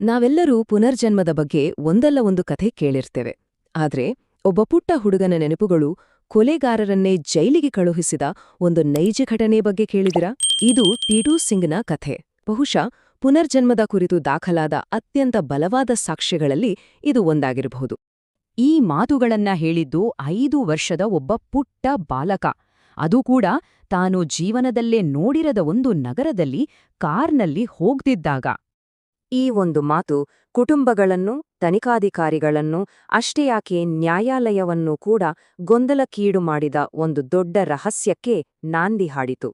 ನಾವೆಲ್ಲರೂ ಪುನರ್ಜನ್ಮದ ಬಗ್ಗೆ ಒಂದಲ್ಲ ಒಂದು ಕಥೆ ಕೇಳಿರ್ತೇವೆ. ಆದ್ರೆ ಒಬ್ಬ ಪುಟ್ಟ ಹುಡುಗನ ನೆನಪುಗಳು ಕೊಲೆಗಾರರನ್ನೇ ಜೈಲಿಗೆ ಕಳುಹಿಸಿದ ಒಂದು ನೈಜ ಘಟನೆ ಬಗ್ಗೆ ಕೇಳಿದಿರಾ? ಇದು ಟಿಟೂ ಸಿಂಗ್ನ ಕಥೆ. ಬಹುಶಃ ಪುನರ್ಜನ್ಮದ ಕುರಿತು ದಾಖಲಾದ ಅತ್ಯಂತ ಬಲವಾದ ಸಾಕ್ಷ್ಯಗಳಲ್ಲಿ ಇದು ಒಂದಾಗಿರಬಹುದು. ಈ ಮಾತುಗಳನ್ನ ಹೇಳಿದ್ದು 5 ವರ್ಷದ ಒಬ್ಬ ಪುಟ್ಟ ಬಾಲಕ. ಅದೂ ಕೂಡ ತಾನು ಜೀವನದಲ್ಲೇ ನೋಡಿರದ ಒಂದು ನಗರದಲ್ಲಿ ಕಾರ್ನಲ್ಲಿ ಹೋಗ್ತಿದ್ದಾಗ. ಈ ಒಂದು ಮಾತು ಕುಟುಂಬಗಳನ್ನು, ತನಿಖಾಧಿಕಾರಿಗಳನ್ನು, ಅಷ್ಟೇ ಯಾಕೆ ನ್ಯಾಯಾಲಯವನ್ನೂ ಕೂಡ ಗೊಂದಲಕ್ಕೀಡು ಮಾಡಿದ ಒಂದು ದೊಡ್ಡ ರಹಸ್ಯಕ್ಕೆ ನಾಂದಿ ಹಾಡಿತು.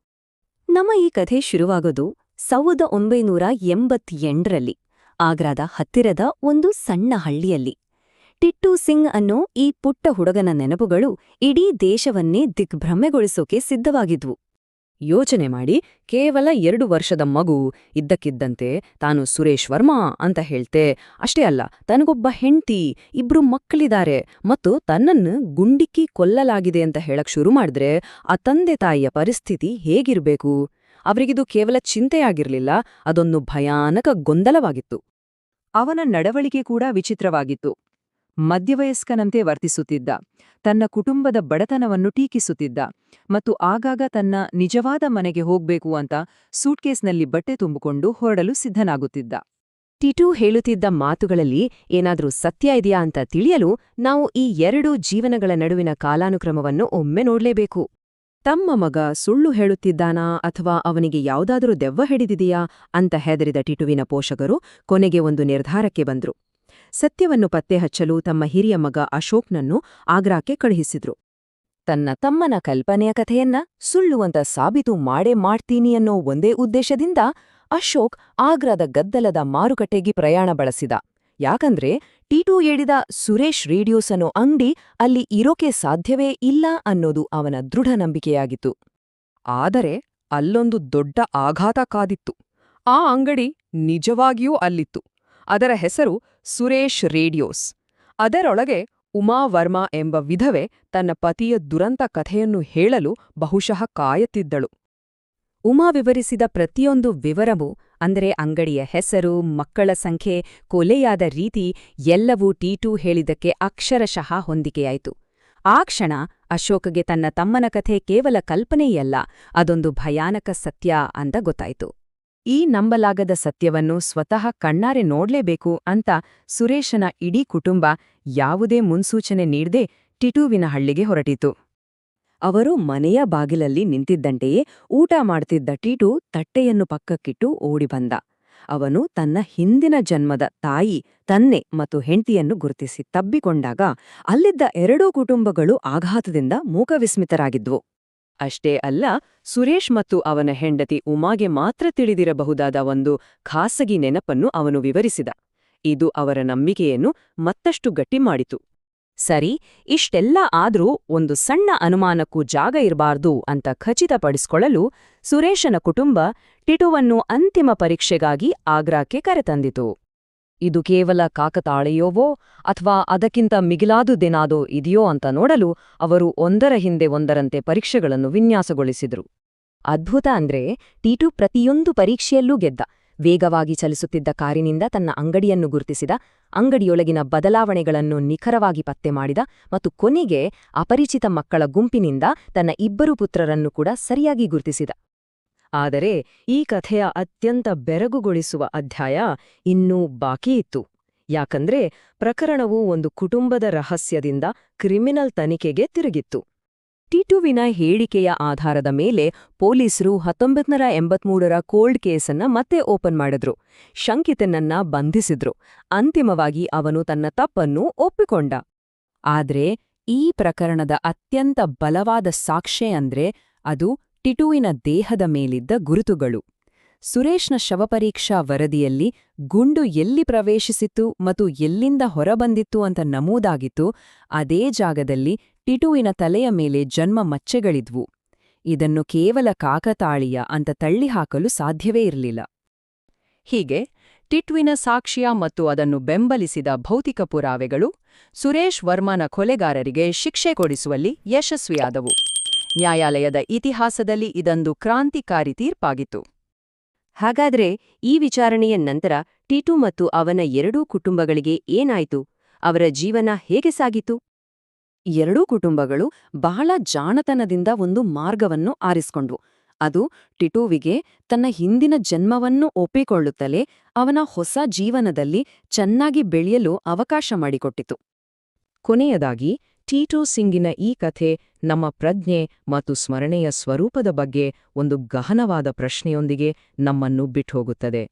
ನಮ್ಮ ಈ ಕಥೆ ಶುರುವಾಗೋದು 1988ರಲ್ಲಿ ಆಗ್ರಾದ ಹತ್ತಿರದ ಒಂದು ಸಣ್ಣ ಹಳ್ಳಿಯಲ್ಲಿ. ಟಿಟ್ಟೂ ಸಿಂಗ್ ಅನ್ನೋ ಈ ಪುಟ್ಟ ಹುಡುಗನ ನೆನಪುಗಳು ಇಡೀ ದೇಶವನ್ನೇ ದಿಗ್ಭ್ರಮೆಗೊಳಿಸೋಕೆ ಸಿದ್ಧವಾಗಿದ್ವು. ಯೋಚನೆ ಮಾಡಿ, ಕೇವಲ 2 ವರ್ಷದ ಮಗು ಇದ್ದಕ್ಕಿದ್ದಂತೆ ತಾನು ಸುರೇಶ್ ವರ್ಮಾ ಅಂತ ಹೇಳ್ತೆ. ಅಷ್ಟೇ ಅಲ್ಲ, ತನಗೊಬ್ಬ ಹೆಂಡ್ತಿ, 2 ಮಕ್ಕಳಿದ್ದಾರೆ ಮತ್ತು ತನ್ನನ್ನು ಗುಂಡಿಕ್ಕಿ ಕೊಲ್ಲಲಾಗಿದೆ ಅಂತ ಹೇಳಕ್ ಶುರು ಮಾಡಿದ್ರೆ ಆ ತಂದೆ ತಾಯಿಯ ಪರಿಸ್ಥಿತಿ ಹೇಗಿರ್ಬೇಕು? ಅವರಿಗಿದು ಕೇವಲ ಚಿಂತೆಯಾಗಿರ್ಲಿಲ್ಲ, ಅದೊಂದು ಭಯಾನಕ ಗೊಂದಲವಾಗಿತ್ತು. ಅವನ ನಡವಳಿಕೆ ಕೂಡ ವಿಚಿತ್ರವಾಗಿತ್ತು. ಮಧ್ಯವಯಸ್ಕನಂತೆ ವರ್ತಿಸುತ್ತಿದ್ದ, ತನ್ನ ಕುಟುಂಬದ ಬಡತನವನ್ನು ಟೀಕಿಸುತ್ತಿದ್ದ ಮತ್ತು ಆಗಾಗ ತನ್ನ ನಿಜವಾದ ಮನೆಗೆ ಹೋಗ್ಬೇಕು ಅಂತ ಸೂಟ್ಕೇಸ್ನಲ್ಲಿ ಬಟ್ಟೆ ತುಂಬಿಕೊಂಡು ಹೊರಡಲು ಸಿದ್ಧನಾಗುತ್ತಿದ್ದ. ಟಿಟೂ ಹೇಳುತ್ತಿದ್ದ ಮಾತುಗಳಲ್ಲಿ ಏನಾದ್ರೂ ಸತ್ಯ ಇದೆಯಾ ಅಂತ ತಿಳಿಯಲು ನಾವು ಈ 2 ಜೀವನಗಳ ನಡುವಿನ ಕಾಲಾನುಕ್ರಮವನ್ನು ಒಮ್ಮೆ ನೋಡ್ಲೇಬೇಕು. ತಮ್ಮ ಮಗ ಸುಳ್ಳು ಹೇಳುತ್ತಿದ್ದಾನಾ ಅಥವಾ ಅವನಿಗೆ ಯಾವುದಾದರೂ ದೆವ್ವ ಹಿಡಿದಿದೆಯಾ ಅಂತ ಹೆದರಿದ ಟಿಟುವಿನ ಪೋಷಕರು ಕೊನೆಗೆ ಒಂದು ನಿರ್ಧಾರಕ್ಕೆ ಬಂದ್ರು. ಸತ್ಯವನ್ನು ಪತ್ತೆ ಹಚ್ಚಲು ತಮ್ಮ ಹಿರಿಯ ಮಗ ಅಶೋಕ್ನನ್ನು ಆಗ್ರಾಕ್ಕೆ ಕಳುಹಿಸಿದ್ರು. ತನ್ನ ತಮ್ಮನ ಕಲ್ಪನೆಯ ಕಥೆಯನ್ನ ಸುಳ್ಳು ಅಂತ ಸಾಬೀತು ಮಾಡೇ ಮಾಡ್ತೀನಿ ಅನ್ನೋ ಒಂದೇ ಉದ್ದೇಶದಿಂದ ಅಶೋಕ್ ಆಗ್ರಾದ ಗದ್ದಲದ ಮಾರುಕಟ್ಟೆಗೆ ಪ್ರಯಾಣ ಬಳಸಿದ. ಯಾಕಂದ್ರೆ ಟಿಟೂ ಹೇಳಿದ ಸುರೇಶ್ ರೇಡಿಯೋಸ್ ಅನ್ನೋ ಅಂಗಡಿ ಅಲ್ಲಿ ಇರೋಕೆ ಸಾಧ್ಯವೇ ಇಲ್ಲ ಅನ್ನೋದು ಅವನ ದೃಢ ನಂಬಿಕೆಯಾಗಿತ್ತು. ಆದರೆ ಅಲ್ಲೊಂದು ದೊಡ್ಡ ಆಘಾತ ಕಾದಿತ್ತು. ಆ ಅಂಗಡಿ ನಿಜವಾಗಿಯೂ ಅಲ್ಲಿತ್ತು. ಅದರ ಹೆಸರು ಸುರೇಶ್ ರೇಡಿಯೋಸ್. ಅದರೊಳಗೆ ಉಮಾ ವರ್ಮಾ ಎಂಬ ವಿಧವೆ ತನ್ನ ಪತಿಯ ದುರಂತ ಕಥೆಯನ್ನು ಹೇಳಲು ಬಹುಶಃ ಕಾಯುತ್ತಿದ್ದಳು. ಉಮಾ ವಿವರಿಸಿದ ಪ್ರತಿಯೊಂದು ವಿವರವೂ, ಅಂದರೆ ಅಂಗಡಿಯ ಹೆಸರು, ಮಕ್ಕಳ ಸಂಖ್ಯೆ, ಕೊಲೆಯಾದ ರೀತಿ ಎಲ್ಲವೂ ಟಿಟೂ ಹೇಳಿದ್ದಕ್ಕೆ ಅಕ್ಷರಶಃ ಹೊಂದಿಕೆಯಾಯಿತು. ಆ ಕ್ಷಣ ಅಶೋಕ್ಗೆ ತನ್ನ ತಮ್ಮನ ಕಥೆ ಕೇವಲ ಕಲ್ಪನೆಯಲ್ಲ, ಅದೊಂದು ಭಯಾನಕ ಸತ್ಯ ಅಂತ ಗೊತ್ತಾಯಿತು. ಈ ನಂಬಲಾಗದ ಸತ್ಯವನ್ನು ಸ್ವತಃ ಕಣ್ಣಾರೆ ನೋಡ್ಲೇಬೇಕು ಅಂತ ಸುರೇಶನ ಇಡೀ ಕುಟುಂಬ ಯಾವುದೇ ಮುನ್ಸೂಚನೆ ನೀಡದೆ ಟಿಟೂವಿನ ಹಳ್ಳಿಗೆ ಹೊರಟಿತು. ಅವರು ಮನೆಯ ಬಾಗಿಲಲ್ಲಿ ನಿಂತಿದ್ದಂತೆಯೇ ಊಟ ಮಾಡ್ತಿದ್ದ ಟಿಟೂ ತಟ್ಟೆಯನ್ನು ಪಕ್ಕಕ್ಕಿಟ್ಟು ಓಡಿಬಂದ. ಅವನು ತನ್ನ ಹಿಂದಿನ ಜನ್ಮದ ತಾಯಿ, ತಂದೆ ಮತ್ತು ಹೆಂಡತಿಯನ್ನು ಗುರುತಿಸಿ ತಬ್ಬಿಕೊಂಡಾಗ ಅಲ್ಲಿದ್ದ 2 ಕುಟುಂಬಗಳು ಆಘಾತದಿಂದ ಮೂಕವಿಸ್ಮಿತರಾಗಿದ್ವು. ಅಷ್ಟೇ ಅಲ್ಲ, ಸುರೇಶ್ ಮತ್ತು ಅವನ ಹೆಂಡತಿ ಉಮಾಗೆ ಮಾತ್ರ ತಿಳಿದಿರಬಹುದಾದ ಒಂದು ಖಾಸಗಿ ನೆನಪನ್ನು ಅವನು ವಿವರಿಸಿದ. ಇದು ಅವರ ನಂಬಿಕೆಯನ್ನು ಮತ್ತಷ್ಟು ಗಟ್ಟಿಮಾಡಿತು. ಸರಿ, ಇಷ್ಟೆಲ್ಲ ಆದ್ರೂ ಒಂದು ಸಣ್ಣ ಅನುಮಾನಕ್ಕೂ ಜಾಗ ಇರಬಾರ್ದು ಅಂತ ಖಚಿತಪಡಿಸಿಕೊಳ್ಳಲು ಸುರೇಶನ ಕುಟುಂಬ ಟಿಟುವನ್ನು ಅಂತಿಮ ಪರೀಕ್ಷೆಗಾಗಿ ಆಗ್ರಾಕ್ಕೆ ಕರೆತಂದಿತು. ಇದು ಕೇವಲ ಕಾಕತಾಳೀಯವೋ ಅಥವಾ ಅದಕ್ಕಿಂತ ಮಿಗಿಲಾದುದೇನಾದೋ ಇದೆಯೋ ಅಂತ ನೋಡಲು ಅವರು ಒಂದರ ಹಿಂದೆ ಒಂದರಂತೆ ಪರೀಕ್ಷೆಗಳನ್ನು ವಿನ್ಯಾಸಗೊಳಿಸಿದ್ರು. ಅದ್ಭುತ ಅಂದ್ರೆ ಟಿಟೂ ಪ್ರತಿಯೊಂದು ಪರೀಕ್ಷೆಯಲ್ಲೂ ಗೆದ್ದ. ವೇಗವಾಗಿ ಚಲಿಸುತ್ತಿದ್ದ ಕಾರಿನಿಂದ ತನ್ನ ಅಂಗಡಿಯನ್ನು ಗುರುತಿಸಿದ, ಅಂಗಡಿಯೊಳಗಿನ ಬದಲಾವಣೆಗಳನ್ನು ನಿಖರವಾಗಿ ಪತ್ತೆ ಮಾಡಿದ ಮತ್ತು ಕೊನೆಗೆ ಅಪರಿಚಿತ ಮಕ್ಕಳ ಗುಂಪಿನಿಂದ ತನ್ನ 2 ಪುತ್ರರನ್ನು ಕೂಡ ಸರಿಯಾಗಿ ಗುರುತಿಸಿದ. ಆದರೆ ಈ ಕಥೆಯ ಅತ್ಯಂತ ಬೆರಗುಗೊಳಿಸುವ ಅಧ್ಯಾಯ ಇನ್ನೂ ಬಾಕಿಯಿತ್ತು. ಯಾಕಂದ್ರೆ ಪ್ರಕರಣವು ಒಂದು ಕುಟುಂಬದ ರಹಸ್ಯದಿಂದ ಕ್ರಿಮಿನಲ್ ತನಿಖೆಗೆ ತಿರುಗಿತ್ತು. ಟಿಟುವಿನ ಹೇಳಿಕೆಯ ಆಧಾರದ ಮೇಲೆ ಪೊಲೀಸರು 1983ರ ಕೋಲ್ಡ್ ಕೇಸನ್ನ ಮತ್ತೆ ಓಪನ್ ಮಾಡಿದ್ರು. ಶಂಕಿತನನ್ನ ಬಂಧಿಸಿದ್ರು. ಅಂತಿಮವಾಗಿ ಅವನು ತನ್ನ ತಪ್ಪನ್ನು ಒಪ್ಪಿಕೊಂಡ. ಆದ್ರೆ ಈ ಪ್ರಕರಣದ ಅತ್ಯಂತ ಬಲವಾದ ಸಾಕ್ಷ್ಯ ಅಂದ್ರೆ ಅದು ಟಿಟುವಿನ ದೇಹದ ಮೇಲಿದ್ದ ಗುರುತುಗಳು. ಸುರೇಶ್ನ ಶವಪರೀಕ್ಷಾ ವರದಿಯಲ್ಲಿ ಗುಂಡು ಎಲ್ಲಿ ಪ್ರವೇಶಿಸಿತ್ತು ಮತ್ತು ಎಲ್ಲಿಂದ ಹೊರಬಂದಿತ್ತು ಅಂತ ನಮೂದಾಗಿತ್ತು. ಅದೇ ಜಾಗದಲ್ಲಿ ಟಿಟುವಿನ ತಲೆಯ ಮೇಲೆ ಜನ್ಮ ಮಚ್ಚೆಗಳಿದ್ವು. ಇದನ್ನು ಕೇವಲ ಕಾಕತಾಳೀಯ ಅಂತ ತಳ್ಳಿಹಾಕಲು ಸಾಧ್ಯವೇ ಇರಲಿಲ್ಲ. ಹೀಗೆ ಟಿಟುವಿನ ಸಾಕ್ಷ್ಯ ಮತ್ತು ಅದನ್ನು ಬೆಂಬಲಿಸಿದ ಭೌತಿಕ ಪುರಾವೆಗಳು ಸುರೇಶ್ ವರ್ಮನ ಕೊಲೆಗಾರರಿಗೆ ಶಿಕ್ಷೆ ಕೊಡಿಸುವಲ್ಲಿ ಯಶಸ್ವಿಯಾದವು. ನ್ಯಾಯಾಲಯದ ಇತಿಹಾಸದಲ್ಲಿ ಇದೊಂದು ಕ್ರಾಂತಿಕಾರಿ ತೀರ್ಪಾಗಿತ್ತು. ಹಾಗಾದ್ರೆ ಈ ವಿಚಾರಣೆಯ ನಂತರ ಟಿಟು ಮತ್ತು ಅವನ ಎರಡೂ ಕುಟುಂಬಗಳಿಗೆ ಏನಾಯ್ತು? ಅವರ ಜೀವನ ಹೇಗೆ ಸಾಗಿತು? ಎರಡೂ ಕುಟುಂಬಗಳು ಬಹಳ ಜಾಣತನದಿಂದ ಒಂದು ಮಾರ್ಗವನ್ನು ಆರಿಸಿಕೊಂಡ್ವು. ಅದು ಟಿಟುವಿಗೆ ತನ್ನ ಹಿಂದಿನ ಜನ್ಮವನ್ನು ಒಪ್ಪಿಕೊಳ್ಳುತ್ತಲೇ ಅವನ ಹೊಸ ಜೀವನದಲ್ಲಿ ಚೆನ್ನಾಗಿ ಬೆಳೆಯಲು ಅವಕಾಶ ಮಾಡಿಕೊಟ್ಟಿತು. ಕೊನೆಯದಾಗಿ ಟಿಟು ಸಿಂಗಿನ ಈ ಕಥೆ ನಮ್ಮ ಪ್ರಜ್ಞೆ ಮತ್ತು ಸ್ಮರಣೆಯ ಸ್ವರೂಪದ ಬಗ್ಗೆ ಒಂದು ಗಹನವಾದ ಪ್ರಶ್ನೆಯೊಂದಿಗೆ ನಮ್ಮನ್ನು ಬಿಟ್ಟುಹೋಗುತ್ತದೆ.